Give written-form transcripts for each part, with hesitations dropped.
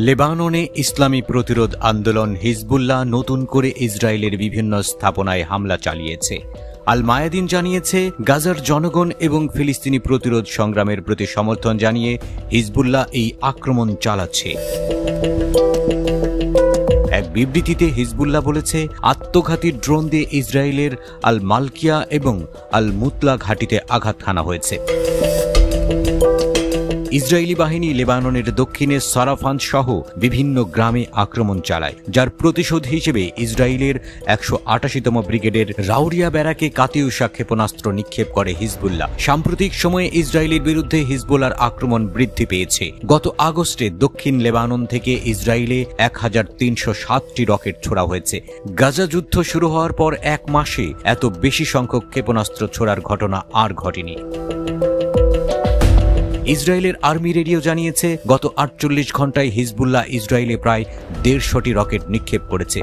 লেবাননে ইসলামী প্রতিরোধ আন্দোলন হিজবুল্লাহ নতুন করে ইসরায়েলের বিভিন্ন স্থাপনায় হামলা চালিয়েছে। আল মায়াদিন জানিয়েছে, গাজার জনগণ এবং ফিলিস্তিনি প্রতিরোধ সংগ্রামের প্রতি সমর্থন জানিয়ে হিজবুল্লাহ এই আক্রমণ চালাচ্ছে। এক বিবৃতিতে হিজবুল্লাহ বলেছে, আত্মঘাতী ড্রোন দিয়ে ইসরায়েলের আল মালকিয়া এবং আল মুতলা ঘাঁটিতে আঘাত হানা হয়েছে। ইসরায়েলি বাহিনী লেবাননের দক্ষিণে সারাফান্দ সহ বিভিন্ন গ্রামে আক্রমণ চালায়, যার প্রতিশোধ হিসেবে ইসরায়েলের ১৮৮তম ব্রিগেডের রাউরিয়া ব্যারাকে কাতিউসা ক্ষেপণাস্ত্র নিক্ষেপ করে হিজবুল্লাহ। সাম্প্রতিক সময়ে ইসরায়েলের বিরুদ্ধে হিজবুল্লাহর আক্রমণ বৃদ্ধি পেয়েছে। গত আগস্টে দক্ষিণ লেবানন থেকে ইসরায়েলে ১৩০৭টি রকেট ছোড়া হয়েছে। গাজা যুদ্ধ শুরু হওয়ার পর এক মাসে এত বেশি সংখ্যক ক্ষেপণাস্ত্র ছোড়ার ঘটনা আর ঘটেনি। ইসরায়েলের আর্মি রেডিও জানিয়েছে, গত ৪৮ ঘণ্টায় হিজবুল্লাহ ইসরায়েলে প্রায় ১৫০টি রকেট নিক্ষেপ করেছে।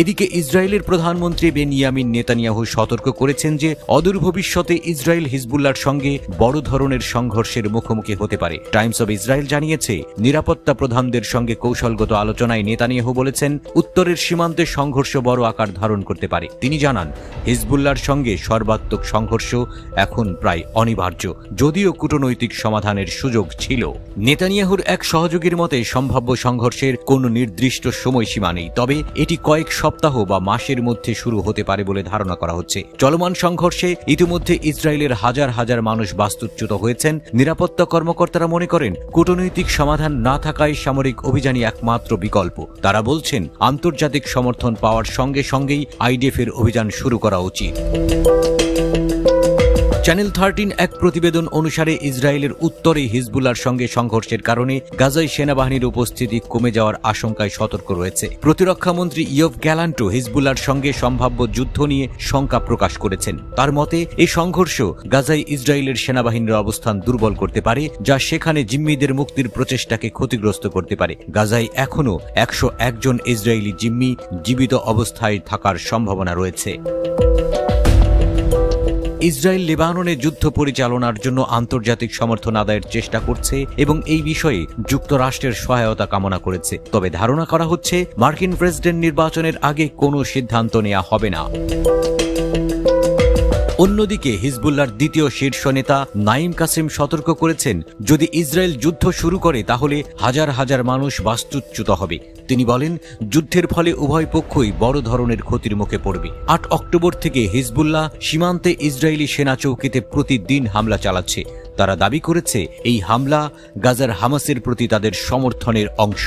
এদিকে ইসরায়েলের প্রধানমন্ত্রী বেনিয়ামিন নেতানিয়াহু সতর্ক করেছেন যে অদূর ভবিষ্যতে ইসরায়েল হিজবুল্লাহর সঙ্গে বড় ধরনের সংঘর্ষের মুখোমুখি হতে পারে। টাইমস অব ইসরায়েল জানিয়েছে, নিরাপত্তা প্রধানদের সঙ্গে কৌশলগত আলোচনায় নেতানিয়াহু বলেছেন, উত্তরের সীমান্তে সংঘর্ষ বড় আকার ধারণ করতে পারে। তিনি জানান, হিজবুল্লাহর সঙ্গে সর্বাত্মক সংঘর্ষ এখন প্রায় অনিবার্য, যদিও কূটনৈতিক সমাধানের সুযোগ ছিল। নেতানিয়াহুর এক সহযোগীর মতে, সম্ভাব্য সংঘর্ষের কোনো নির্দিষ্ট সময়সীমা নেই, তবে এটি কয়েক সপ্তাহ বা মাসের মধ্যে শুরু হতে পারে বলে ধারণা করা হচ্ছে। চলমান সংঘর্ষে ইতিমধ্যে ইসরায়েলের হাজার হাজার মানুষ বাস্তুচ্যুত হয়েছেন। নিরাপত্তা কর্মকর্তারা মনে করেন, কূটনৈতিক সমাধান না থাকায় সামরিক অভিযানই একমাত্র বিকল্প। তারা বলছেন, আন্তর্জাতিক সমর্থন পাওয়ার সঙ্গে সঙ্গেই আইডিএফের অভিযান শুরু করা উচিত। চ্যানেল 13 এক প্রতিবেদন অনুসারে ইসরায়েলের উত্তরে হিজবুল্লাহর সঙ্গে সংঘর্ষের কারণে গাজায় সেনাবাহিনীর উপস্থিতি কমে যাওয়ার আশঙ্কায় সতর্ক রয়েছে। প্রতিরক্ষামন্ত্রী ইয়োভ গ্যালান্টো হিজবুল্লাহর সঙ্গে সম্ভাব্য যুদ্ধ নিয়ে শঙ্কা প্রকাশ করেছেন। তার মতে, এই সংঘর্ষ গাজায় ইসরায়েলের সেনাবাহিনীর অবস্থান দুর্বল করতে পারে, যা সেখানে জিম্মিদের মুক্তির প্রচেষ্টাকে ক্ষতিগ্রস্ত করতে পারে। গাজায় এখনও ১০১ জন ইসরায়েলি জিম্মি জীবিত অবস্থায় থাকার সম্ভাবনা রয়েছে। ইসরায়েল লেবাননে যুদ্ধ পরিচালনার জন্য আন্তর্জাতিক সমর্থন আদায়ের চেষ্টা করছে এবং এই বিষয়ে যুক্তরাষ্ট্রের সহায়তা কামনা করেছে। তবে ধারণা করা হচ্ছে, মার্কিন প্রেসিডেন্ট নির্বাচনের আগে কোনো সিদ্ধান্ত নেওয়া হবে না। অন্যদিকে হিজবুল্লাহর দ্বিতীয় শীর্ষ নেতা নাঈম কাসেম সতর্ক করেছেন, যদি ইসরায়েল যুদ্ধ শুরু করে তাহলে হাজার হাজার মানুষ বাস্তুচ্যুত হবে। তিনি বলেন, যুদ্ধের ফলে উভয় পক্ষই বড় ধরনের ক্ষতির মুখে পড়বে। ৮ অক্টোবর থেকে হিজবুল্লাহ সীমান্তে ইসরায়েলি সেনা চৌকিতে প্রতিদিন হামলা চালাচ্ছে। তারা দাবি করেছে, এই হামলা গাজার হামাসের প্রতি তাদের সমর্থনের অংশ।